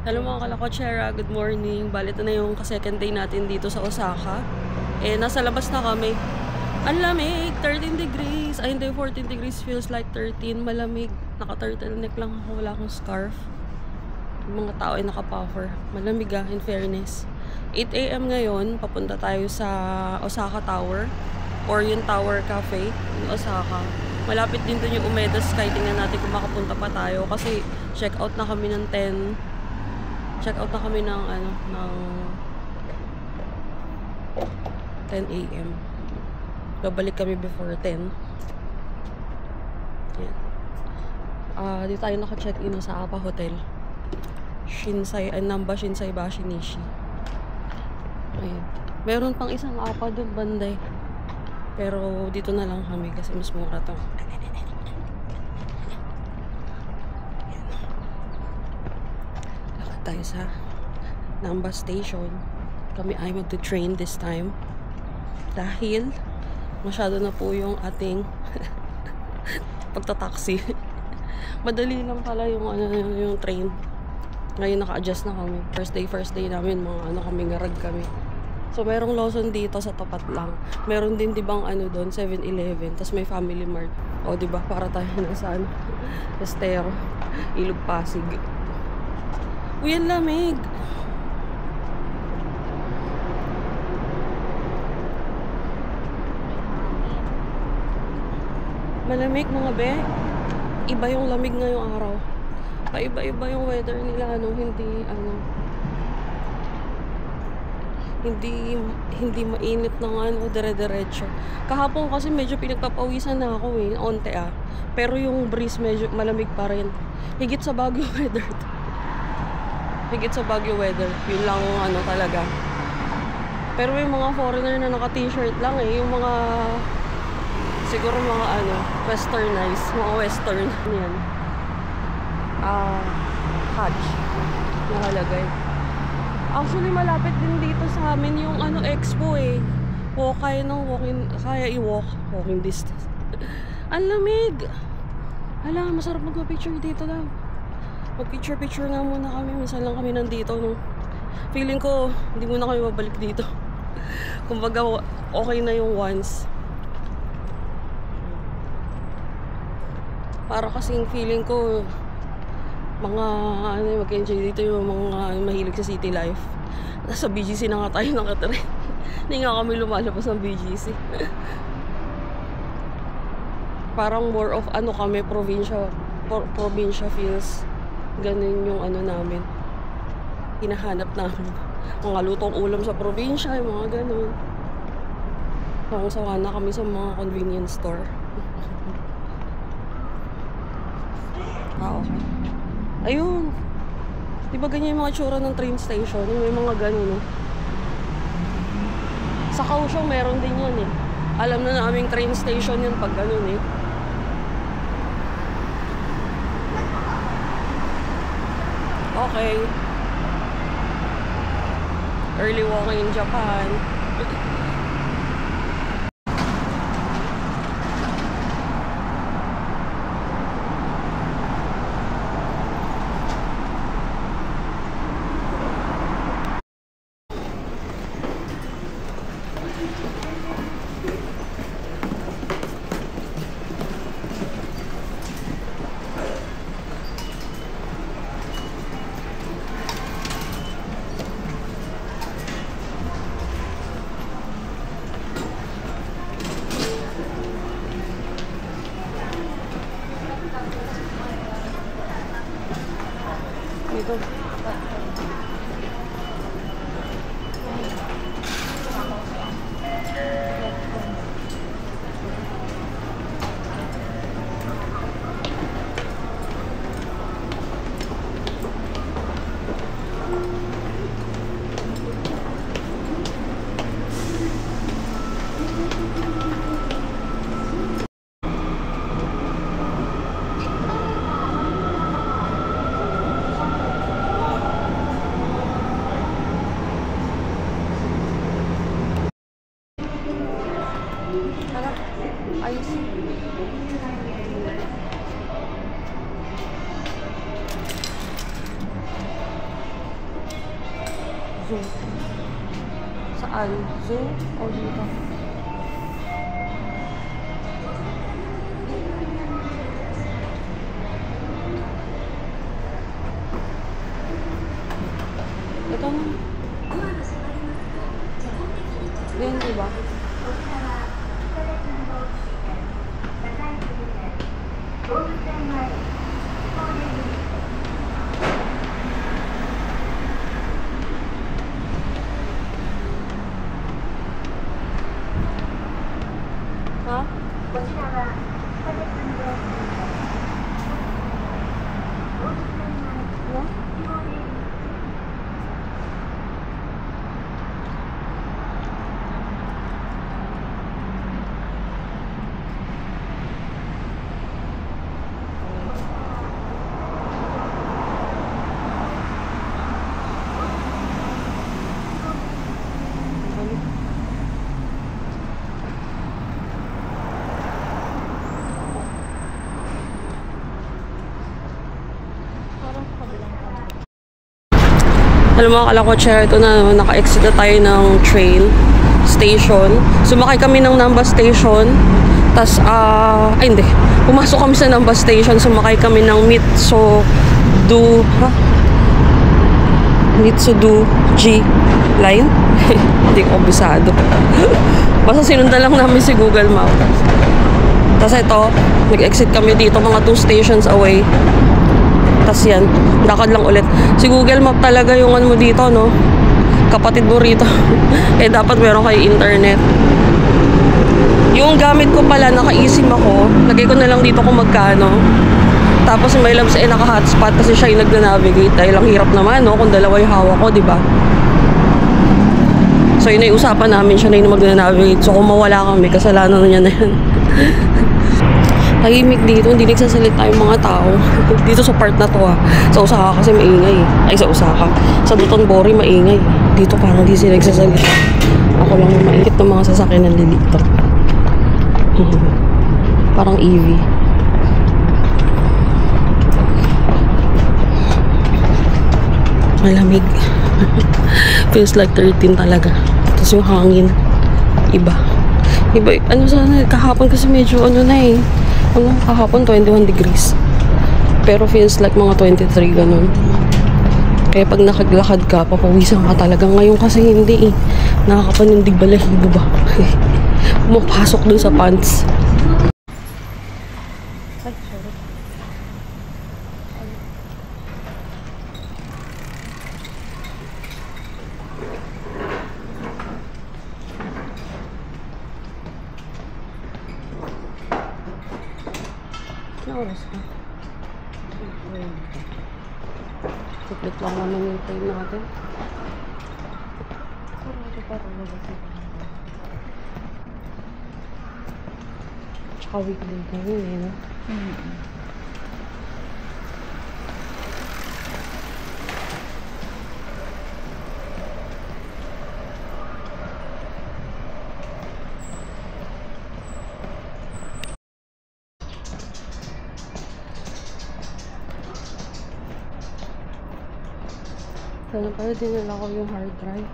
Hello mga kalakotsera, good morning. Bali, ito na yung second day natin dito sa Osaka. Nasa labas na kami. Ang lamig, 13 degrees. Ay hindi, 14 degrees, feels like 13. Malamig. Naka-turtleneck lang ako, wala akong scarf. Yung mga tao ay naka-puffer. Malamig in fairness. 8 AM ngayon, papunta tayo sa Osaka Tower. Orient Tower Cafe in Osaka. Malapit din dun yung Umeda Sky. Tingnan natin kung makapunta pa tayo. Kasi check out na kami ng 10. Check out na kami ng 10 AM. Babalik kami before 10. Yan. Dito tayo naka-check-in sa Apa Hotel. Namba Shinsai Bashi Nishi. Ayan. Meron pang isang Apa dun banday. Pero dito na lang kami kasi mas mura to. Lakad tayo sa Namba Station. Kami ay mag-train this time. Dahil masyado na po yung ating pagtataksi. Madali lang pala yung train. Ngayon naka-adjust na kami. First day namin, kami, ngarag kami. So merong Lawson dito sa tapat lang. Meron din dibang doon, 7-Eleven. Tapos may Family Mart. O diba, para tayo nasa Estero, Ilog Pasig. Uy, ang lamig! Malamig mga be. Iba yung lamig ngayong araw. Paiba-iba yung weather nila, hindi mainit na dire-diretso. Kahapon kasi medyo pinagpapawisan na ako onte Pero yung breeze medyo malamig pa rin. Higit sa Baguio weather. Higit sa Baguio weather. Yun lang talaga. Pero yung mga foreigner na naka-t-shirt lang yung mga siguro mga westernized, mga western yan. Hajj nakalagay. Actually malapit din dito sa amin yung expo kaya i-walk walking distance. Ang lamig. Hala, masarap magpa-picture dito lang. Mag-picture nga muna kami. Minsan lang kami nandito feeling ko hindi muna kami babalik dito. Kumbaga okay na yung once. Para kasing feeling ko mag-enjoy dito yung mga mahilig sa city life. Nasa BGC na nga tayo nakatry. Hindi nga kami lumalabas ng BGC. Parang more of kami, probinsya feels. Ganun yung namin. Hinahanap namin. Mga lutong ulam sa probinsya, yung mga ganun. Parang sawa na kami sa mga convenience store. Okay. Ayun. Diba ganyan yung mga tsura ng train station? Yung may mga ganun, Sa Kaohsiung meron din yan, Alam na naming train station yun pag ganun, Okay. Early walking in Japan. Dito. Ayos. Saan? Zoo o dito? Ito na. Yan, diba? Ha? Alam mo, akala ko, chair, ito na, naka-exit na tayo ng train station. Sumakay kami ng Namba Station. Tas, ay hindi. Pumasok kami sa Namba Station, sumakay kami ng Mitsudo G line. Hindi ko bisado. Basta sinundan lang namin si Google Maps. Tas ito, nag-exit kami dito, mga 2 stations away. Tas yan, lakad lang ulit. Si Google Map talaga yung ano mo dito, no? Kapatid mo rito. Eh, dapat meron kayo internet. Yung gamit ko pala, naka-eSIM ako. Lagay ko na lang dito kung magkano. Tapos may labs naka-hotspot kasi siya yung nagna-navigate. Dahil ang hirap naman, no? Kung dalawa yung hawak ko, diba? So, yun ay usapan namin. Siya na yung magna-navigate. So, kung mawala kami, kasalanan niya na yan. Tahimik dito, hindi nagsasalita yung mga tao. Dito sa part na to, Sa Osaka kasi maingay. Ay, sa Osaka. Sa Dotonbori, maingay. Dito parang hindi sila nagsasalita. Ako lang yung maingit ng mga sasakyan ng lilito. Parang EV. Malamig. Feels like 13 talaga. Tapos yung hangin, iba. Iba, ano sana, kahapon kasi medyo ano na kahapon 21 degrees. Pero feels like mga 23, ganun. Kaya pag nakaglakad ka, papawisan ka talaga. Ngayon kasi hindi nakakapanindig balahibo ba? Pumapasok dun sa pants. Ay, sorry. Ano oras ka? Siklit lang naman yung time natin. Tsaka weekday kami no? Sana pala dinala ko yung hard drive.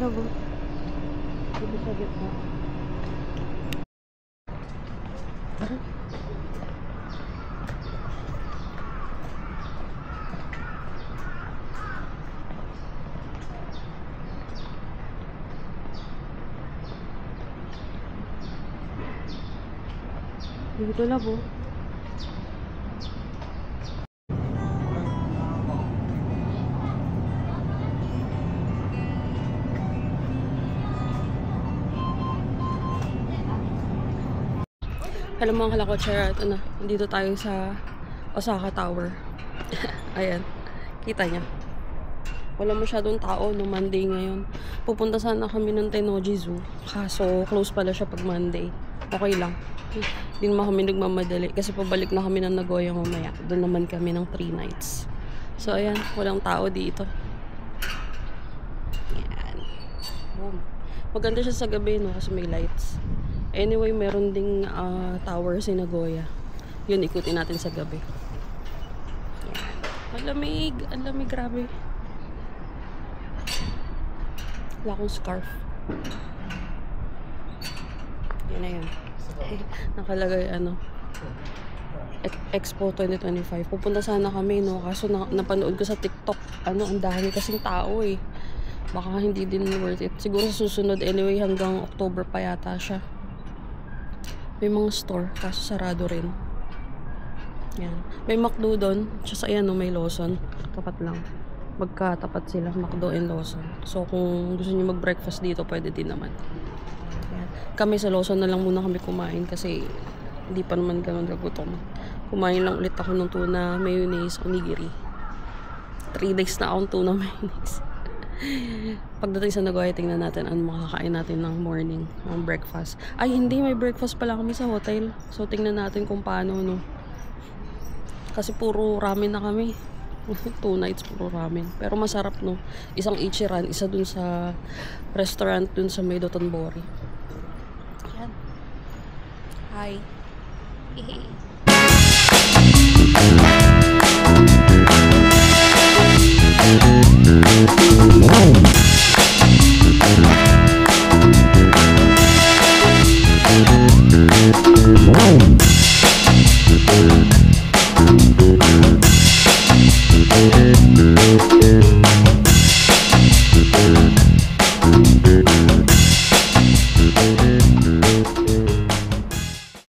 Ano ba? Dito sa gitna. Tara. Dito na po. Alam mo ang kalakotsyara, ito na. Nandito tayo sa Osaka Tower. Ayan. Kita niya. Wala masyadong tao no Monday ngayon. Pupunta sana kami ng Tennoji Zoo. Kaso close pala siya pag Monday. Okay lang. Hindi naman kami nagmamadali. Kasi pabalik na kami ng Nagoya mamaya. Doon naman kami ng 3 nights. So ayan, walang tao dito. Yan. Boom. Maganda siya sa gabi no kasi may lights. Anyway, meron ding tower sa Nagoya. Yun, ikutin natin sa gabi. Yan. Malamig. Ang lamig, grabe. Wala akong scarf. Yan na yun. Nakalagay Expo 2025. Pupunta sana kami no. Kaso napanood ko sa TikTok. Ang dami kasing tao eh. Baka hindi din worth it. Siguro sa susunod anyway hanggang October pa yata siya. May mga store. Kaso sarado rin. Yan. May McDo doon. Just ayan no, may Lawson. Tapat lang. Magkatapat sila, McDo and Lawson. So, kung gusto niyo mag-breakfast dito, pwede din naman. Yan. Kami sa Lawson na lang muna kami kumain kasi hindi pa naman ganun kagutom. Kumain lang ulit ako ng tuna, mayonnaise, onigiri. 3 days na akong tuna, mayonnaise. Pagdating sa Nagoya, tingnan natin ano makakain natin ng morning, ng breakfast. Ay, hindi, may breakfast pala kami sa hotel. So, tingnan natin kung paano, no. Kasi puro ramen na kami. 2 nights puro ramen. Pero masarap no. Isang Ichiran, isa dun sa restaurant dun sa may Dotonbori. Yan. Hi.